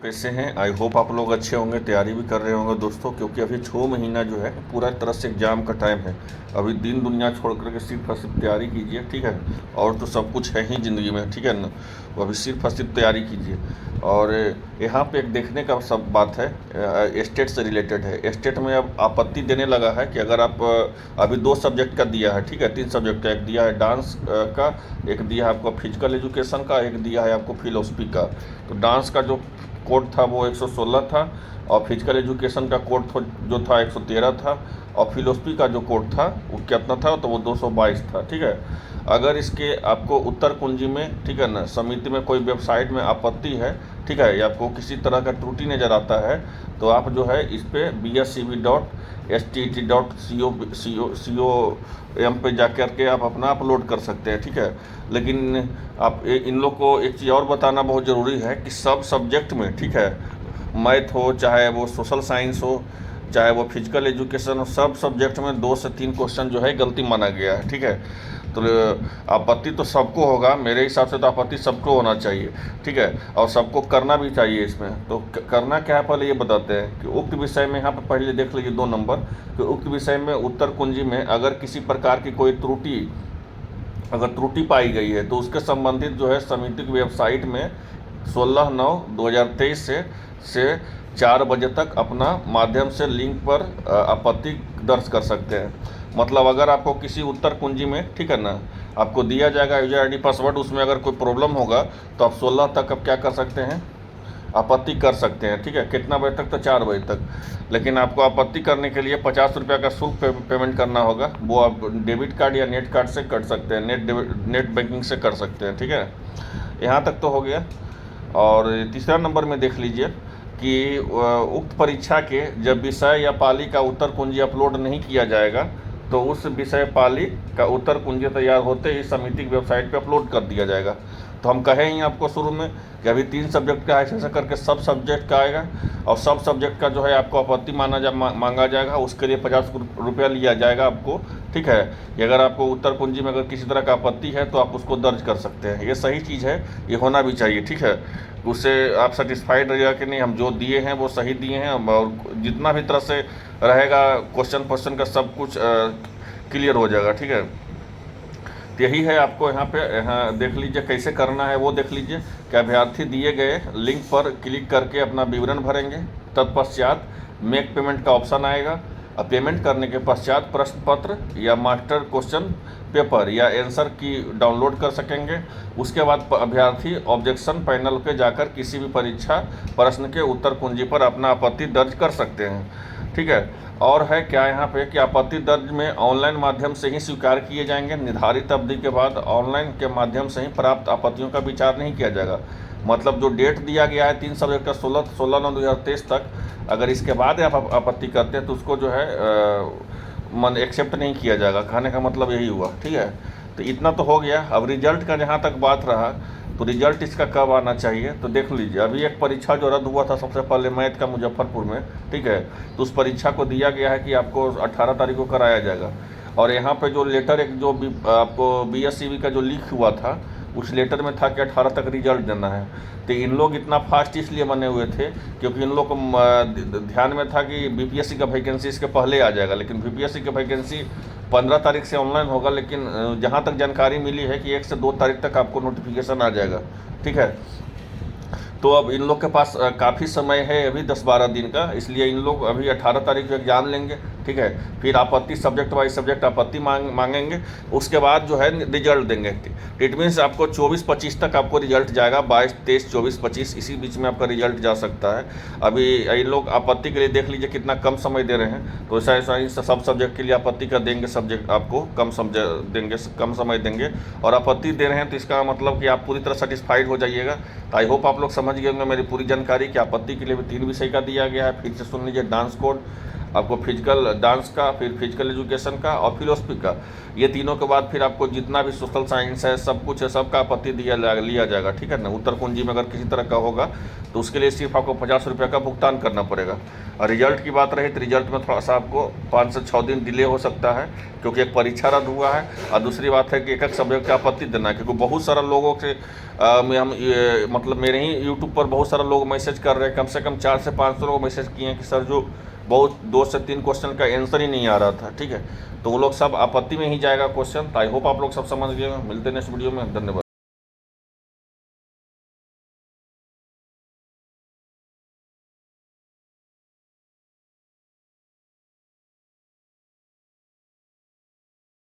कैसे हैं? I hope आप लोग अच्छे होंगे, तैयारी भी कर रहे होंगे दोस्तों, क्योंकि अभी 6 महीना जो है पूरा तरह से एग्ज़ाम का टाइम है। अभी दिन दुनिया छोड़ करके सिर्फ और सिर्फ तैयारी कीजिए, ठीक है। और तो सब कुछ है ही ज़िंदगी में, ठीक है ना। तो अभी सिर्फ और सिर्फ तैयारी कीजिए। और यहाँ पे एक देखने का सब बात है, स्टेट से रिलेटेड है। स्टेट में अब आपत्ति देने लगा है कि अगर आप अभी 2 सब्जेक्ट का दिया है, ठीक है, 3 सब्जेक्ट का, एक दिया है डांस का, एक दिया है आपको फिजिकल एजुकेशन का, एक दिया है आपको फिलोसफी का। तो डांस का जो कोड था वो 116 था, और फिजिकल एजुकेशन का कोड जो था 113 था, और फिलोसफी का जो कोड था वो कितना था, तो वो 222 था, ठीक है। अगर इसके आपको उत्तर कुंजी में, ठीक है ना, समिति में कोई वेबसाइट में आपत्ति है, ठीक है, या आपको किसी तरह का त्रुटि नज़र आता है, तो आप जो है इस पर bscv.stt.com पे जा कर के आप अपना अपलोड कर सकते हैं, ठीक है। लेकिन आप इन लोग को एक चीज़ और बताना बहुत ज़रूरी है कि सब सब्जेक्ट में, ठीक है, मैथ हो, चाहे वो सोशल साइंस हो, चाहे वो फिजिकल एजुकेशन हो, सब सब्जेक्ट में 2 से 3 क्वेश्चन जो है गलती माना गया है, ठीक है। तो आपत्ति तो सबको होगा, मेरे हिसाब से तो आपत्ति सबको होना चाहिए, ठीक है, और सबको करना भी चाहिए इसमें। तो करना क्या है पहले ये बताते हैं कि उक्त विषय में, यहाँ पर पहले देख लीजिए 2 नंबर, कि उक्त विषय में उत्तर कुंजी में अगर किसी प्रकार की कोई त्रुटि पाई गई है, तो उसके संबंधित जो है समिति की वेबसाइट में 16/9/2023 से 4 बजे तक अपना माध्यम से लिंक पर आपत्ति दर्ज कर सकते हैं। मतलब अगर आपको किसी उत्तर कुंजी में, ठीक है ना, आपको दिया जाएगा यूजर आईडी पासवर्ड, उसमें अगर कोई प्रॉब्लम होगा तो आप 16 तक आप क्या कर सकते हैं, आपत्ति कर सकते हैं, ठीक है। कितना बजे तक? तो 4 बजे तक। लेकिन आपको आपत्ति करने के लिए 50 रुपये का शुल्क पेमेंट करना होगा। वो आप डेबिट कार्ड या नेट कार्ड से कर सकते हैं, नेट बैंकिंग से कर सकते हैं, ठीक है। यहाँ तक तो हो गया। और तीसरा नंबर में देख लीजिए कि उक्त परीक्षा के जब विषय या पाली का उत्तर कुंजी अपलोड नहीं किया जाएगा, तो उस विषय पाली का उत्तर कुंजी तैयार होते ही समिति की वेबसाइट पर अपलोड कर दिया जाएगा। तो हम कहें ही आपको शुरू में कि अभी 3 सब्जेक्ट का ऐसे करके सब सब्जेक्ट का आएगा, और सब सब्जेक्ट का जो है आपको आपत्ति मांगा जाएगा। उसके लिए 50 रुपया लिया जाएगा आपको, ठीक है। कि अगर आपको उत्तर कुंजी में अगर किसी तरह का आपत्ति है तो आप उसको दर्ज कर सकते हैं। ये सही चीज़ है, ये होना भी चाहिए, ठीक है। उससे आप सेटिस्फाइड रहिएगा कि नहीं, हम जो दिए हैं वो सही दिए हैं, और जितना भी तरह से रहेगा क्वेश्चन का सब कुछ क्लियर हो जाएगा, ठीक है। तो यही है, आपको यहाँ देख लीजिए कैसे करना है, वो देख लीजिए कि अभ्यर्थी दिए गए लिंक पर क्लिक करके अपना विवरण भरेंगे। तत्पश्चात मेक पेमेंट का ऑप्शन आएगा, और पेमेंट करने के पश्चात प्रश्न पत्र या मास्टर क्वेश्चन पेपर या आंसर की डाउनलोड कर सकेंगे। उसके बाद अभ्यर्थी ऑब्जेक्शन पैनल पे जाकर किसी भी परीक्षा प्रश्न के उत्तर कुंजी पर अपना आपत्ति दर्ज कर सकते हैं, ठीक है। और है क्या यहाँ पे कि आपत्ति दर्ज में ऑनलाइन माध्यम से ही स्वीकार किए जाएंगे। निर्धारित अवधि के बाद ऑनलाइन के माध्यम से ही प्राप्त आपत्तियों का विचार नहीं किया जाएगा। मतलब जो डेट दिया गया है 3 सब्जेक्ट का 16/9/2023 तक, अगर इसके बाद आप आपत्ति करते हैं तो उसको जो है एक्सेप्ट नहीं किया जाएगा। कहने का मतलब यही हुआ, ठीक है। तो इतना तो हो गया। अब रिजल्ट का जहाँ तक बात रहा, तो रिजल्ट इसका कब आना चाहिए, तो देख लीजिए अभी एक परीक्षा जो रद्द हुआ था सबसे पहले मैथ का मुजफ्फरपुर में, ठीक है। तो उस परीक्षा को दिया गया है कि आपको 18 तारीख को कराया जाएगा। और यहाँ पे जो लेटर एक जो आपको BSCV का जो लीक हुआ था, उस लेटर में था कि 18 तक रिजल्ट देना है। तो इन लोग इतना फास्ट इसलिए बने हुए थे क्योंकि इन लोग को ध्यान में था कि BPSC का वैकेंसी इसके पहले आ जाएगा। लेकिन BPSC का वैकेंसी 15 तारीख से ऑनलाइन होगा, लेकिन जहाँ तक जानकारी मिली है कि 1 से 2 तारीख तक आपको नोटिफिकेशन आ जाएगा, ठीक है। तो अब इन लोग के पास काफ़ी समय है, अभी 10-12 दिन का, इसलिए इन लोग अभी 18 तारीख को एग्जाम लेंगे, ठीक है। फिर आपत्ति सब्जेक्ट वाइज सब्जेक्ट आपत्ति मांगेंगे, उसके बाद जो है रिजल्ट देंगे। इट मीन्स आपको 24-25 तक आपको रिजल्ट जाएगा, 22, 23, 24, 25 इसी बीच में आपका रिजल्ट जा सकता है। अभी ये लोग आपत्ति के लिए देख लीजिए कितना कम समय दे रहे हैं। तो ऐसा सब सब्जेक्ट के लिए आपत्ति का देंगे, सब्जेक्ट आपको कम समय देंगे, और आपत्ति दे रहे हैं तो इसका मतलब कि आप पूरी तरह सेटिस्फाइड हो जाइएगा। तो आई होप आप लोग समझ गए होंगे मेरी पूरी जानकारी कि आपत्ति के लिए भी 3 विषय का दिया गया है। फिर से सुन लीजिए, डांस कोड, आपको फिजिकल डांस का, फिर फिजिकल एजुकेशन का और फिलोसफी का, ये तीनों के बाद फिर आपको जितना भी सोशल साइंस है सब कुछ है, सबका आपत्ति लिया जाएगा, ठीक है ना। उत्तर कुंजी में अगर किसी तरह का होगा तो उसके लिए सिर्फ आपको 50 रुपये का भुगतान करना पड़ेगा। और रिजल्ट की बात रही तो रिजल्ट में थोड़ा सा आपको 5 से 6 दिन डिले हो सकता है, क्योंकि एक परीक्षा रद्द हुआ है और दूसरी बात है कि एक सब्जेक्ट का आपत्ति देना है, क्योंकि बहुत सारा लोगों से हम मतलब मेरे ही यूट्यूब पर बहुत सारे लोग मैसेज कर रहे हैं, कम से कम 4 से 5 लोग मैसेज किए हैं कि सर जो बहुत 2 से 3 क्वेश्चन का आंसर ही नहीं आ रहा था, ठीक है। तो वो लोग सब आपत्ति में ही जाएगा क्वेश्चन। तो आई होप आप लोग सब समझ गए। मिलते हैं नेक्स्ट वीडियो में। धन्यवाद।